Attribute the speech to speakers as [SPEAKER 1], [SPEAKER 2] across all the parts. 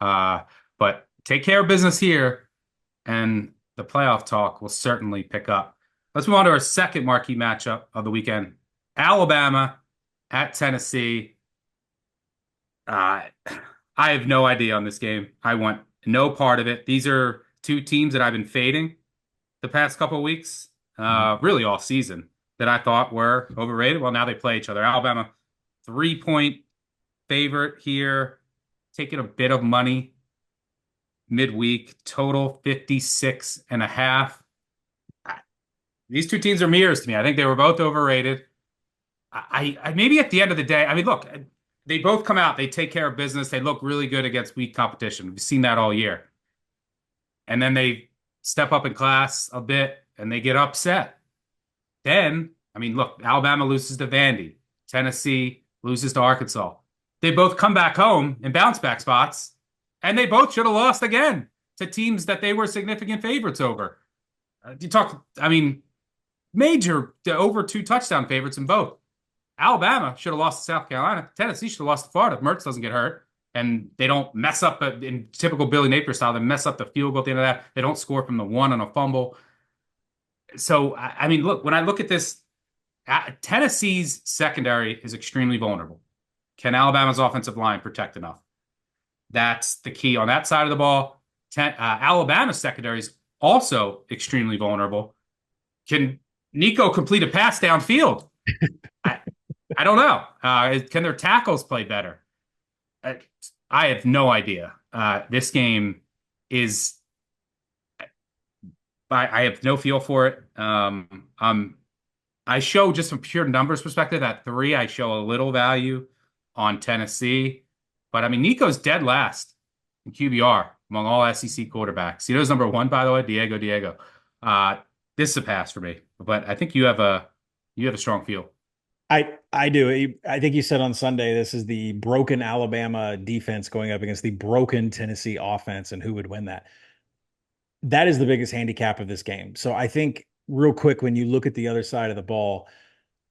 [SPEAKER 1] Uh, but take care of business here, and the playoff talk will certainly pick up. Let's move on to our second marquee matchup of the weekend. Alabama at Tennessee. Uh, I have no idea on this game. I want no part of it. These are two teams that I've been fading the past couple of weeks,
[SPEAKER 2] Mhm.
[SPEAKER 1] really all season, that I thought were overrated. Well, now they play each other. Alabama, 3-point favorite here, taking a bit of money midweek, total 56 and a half. These two teams are mirrors to me. I think they were both overrated. I maybe at the end of the day, I mean, look, they both come out, they take care of business, they look really good against weak competition. We've seen that all year. And then they step up in class a bit and they get upset. Then, I mean, look, Alabama loses to Vandy, Tennessee loses to Arkansas. They both come back home in bounce back spots, and they both should have lost again to teams that they were significant favorites over. You talk, I mean, major over two touchdown favorites in both. Alabama should have lost to South Carolina. Tennessee should have lost to Florida if Mertz doesn't get hurt. And they don't mess up in typical Billy Napier style. They mess up the field goal at the end of that. They don't score from the one on a fumble. So, I mean, look, when I look at this, Tennessee's secondary is extremely vulnerable. Can Alabama's offensive line protect enough? That's the key on that side of the ball. Alabama's secondary is also extremely vulnerable. Can Nico complete a pass downfield? I, I don't know. Can their tackles play better? I, I have no idea. This game is, I have no feel for it. I show just from pure numbers perspective at three, I show a little value on Tennessee. But I mean, Nico's dead last in QBR among all SEC quarterbacks. He knows number one, by the way, Diego. Uh, this is a pass for me. But I think you have a strong feel.
[SPEAKER 2] I do. I think you said on Sunday this is the broken Alabama defense going up against the broken Tennessee offense, and who would win that? That is the biggest handicap of this game. So I think real quick, when you look at the other side of the ball,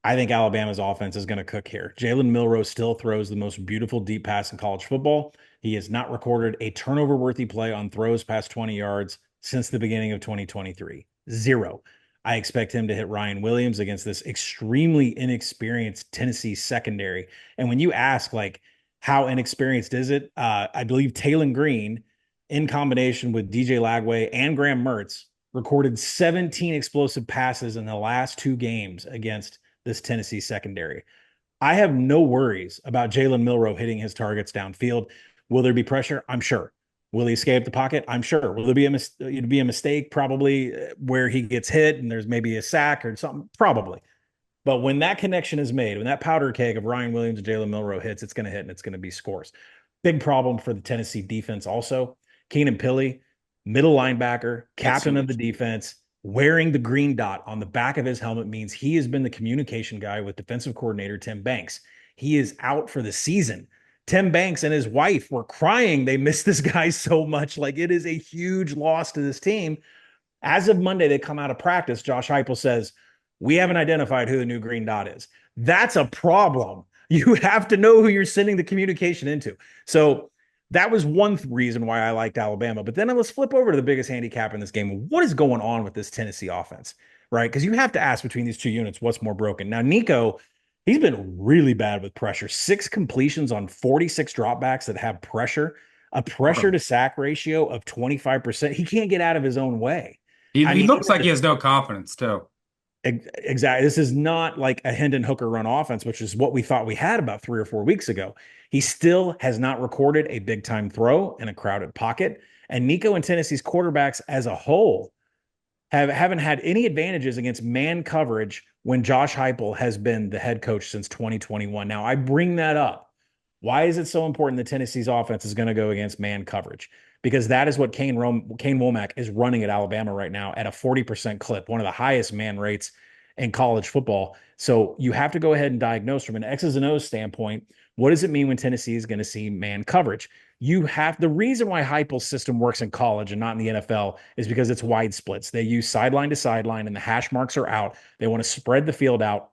[SPEAKER 2] I think Alabama's offense is going to cook here. Jalen Milroe still throws the most beautiful deep pass in college football. He has not recorded a turnover worthy play on throws past 20 yards since the beginning of 2023. Zero. I expect him to hit Ryan Williams against this extremely inexperienced Tennessee secondary. And when you ask, like, how inexperienced is it? I believe Taylon Green, in combination with DJ Lagway and Graham Mertz, recorded 17 explosive passes in the last two games against this Tennessee secondary. I have no worries about Jalen Milroe hitting his targets downfield. Will there be pressure? I'm sure. Will he escape the pocket? I'm sure. Will there be a mistake? Probably where he gets hit and there's maybe a sack or something? Probably. But when that connection is made, when that powder keg of Ryan Williams and Jalen Milroe hits, it's going to hit and it's going to be scores. Big problem for the Tennessee defense also. Keenan Pili, middle linebacker,
[SPEAKER 1] That's
[SPEAKER 2] captain of the
[SPEAKER 1] huge.
[SPEAKER 2] defense, wearing the green dot on the back of his helmet means he has been the communication guy with defensive coordinator Tim Banks. He is out for the season. Tim Banks and his wife were crying. They miss this guy so much. Like, it is a huge loss to this team. As of Monday, they come out of practice. Josh Heupel says, "We haven't identified who the new green dot is." That's a problem. You have to know who you're sending the communication into. So that was one reason why I liked Alabama. But then let's flip over to the biggest handicap in this game. What is going on with this Tennessee offense, right? Because you have to ask between these two units what's more broken. Now, Nico, he's been really bad with pressure. 6 completions on 46 dropbacks that have pressure, a pressure to
[SPEAKER 1] Horrible.
[SPEAKER 2] sack ratio of 25%. He can't get out of his own way. I
[SPEAKER 1] He
[SPEAKER 2] mean,
[SPEAKER 1] looks
[SPEAKER 2] even
[SPEAKER 1] like he has no confidence too.
[SPEAKER 2] exactly. This is not like a Hendon Hooker run offense, which is what we thought we had about 3 or 4 weeks ago. He still has not recorded a big time throw in a crowded pocket. And Nico and Tennessee's quarterbacks as a whole haven't had any advantages against man coverage when Josh Heupel has been the head coach since 2021. Now, I bring that up. Why is it so important that Tennessee's offense is going to go against man coverage? Because that is what Kane Womack is running at Alabama right now at a 40% clip, one of the highest man rates in college football. So you have to go ahead and diagnose from an X's and O's standpoint, what does it mean when Tennessee is going to see man coverage? You have the reason why Heupel's system works in college and not in the NFL is because it's wide splits. They use sideline to sideline and the hash marks are out. They want to spread the field out.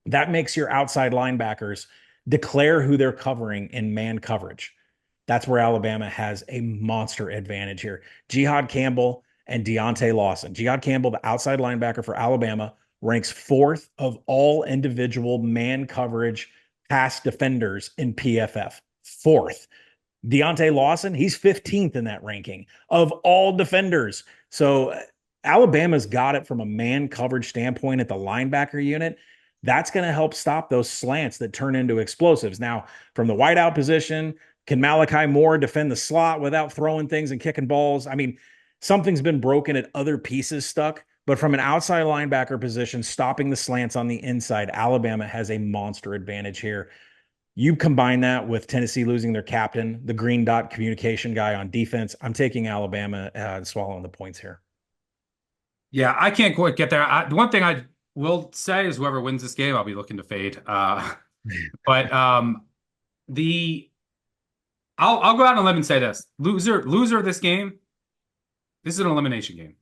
[SPEAKER 2] That makes your outside linebackers declare who they're covering in man coverage. That's where Alabama has a monster advantage here. Jihad Campbell and Deontay Lawson. Jihad Campbell, the outside linebacker for Alabama, ranks fourth of all individual man coverage pass defenders in PFF. Fourth. Deontay Lawson, he's 15th in that ranking of all defenders. So Alabama's got it from a man coverage standpoint at the linebacker unit. That's going to help stop those slants that turn into explosives. Now, from the wideout position, can Malachi Moore defend the slot without throwing things and kicking balls? I mean, something's been broken at other pieces stuck, but from an outside linebacker position, stopping the slants on the inside, Alabama has a monster advantage here. You combine that with Tennessee losing their captain, the green dot communication guy on defense. I'm taking Alabama swallowing the points here.
[SPEAKER 1] Yeah, I can't quite get there. The one thing I will say is whoever wins this game, I'll be looking to fade. But the I'll go out on a limb and say this: loser of this game. This is an elimination game,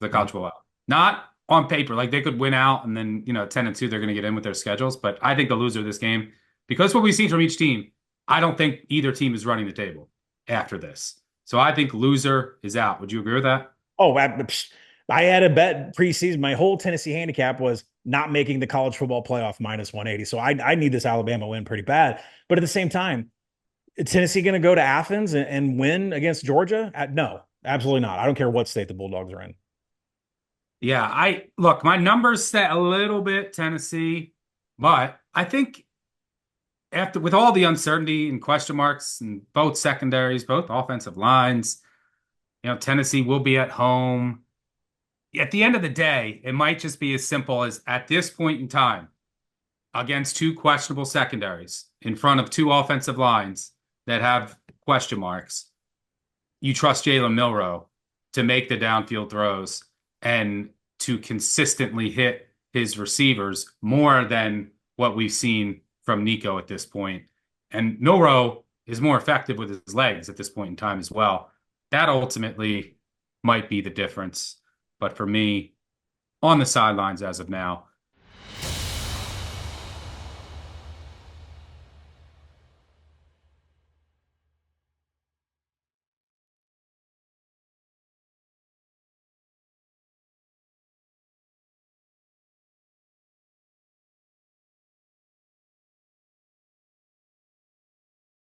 [SPEAKER 1] the college football out. Not on paper, like they could win out and then 10-2, they're going to get in with their schedules. But I think the loser of this game, because what we've seen from each team, I don't think either team is running the table after this. So I think loser is out. Would you agree with that?
[SPEAKER 2] Oh, I had a bet preseason. My whole Tennessee handicap was not making the college football playoff minus 180. So I need this Alabama win pretty bad. But at the same time, is Tennessee going to go to Athens and win against Georgia? No, absolutely not. I don't care what state the Bulldogs are in.
[SPEAKER 1] Yeah, I look, my numbers set a little bit Tennessee, but I think after with all the uncertainty and question marks and both secondaries, both offensive lines, Tennessee will be at home. At the end of the day, it might just be as simple as at this point in time, against two questionable secondaries in front of two offensive lines that have question marks, you trust Jalen Milroe to make the downfield throws and to consistently hit his receivers more than what we've seen from Nico at this point. And Milroe is more effective with his legs at this point in time as well. That ultimately might be the difference. But for me, on the sidelines as of now,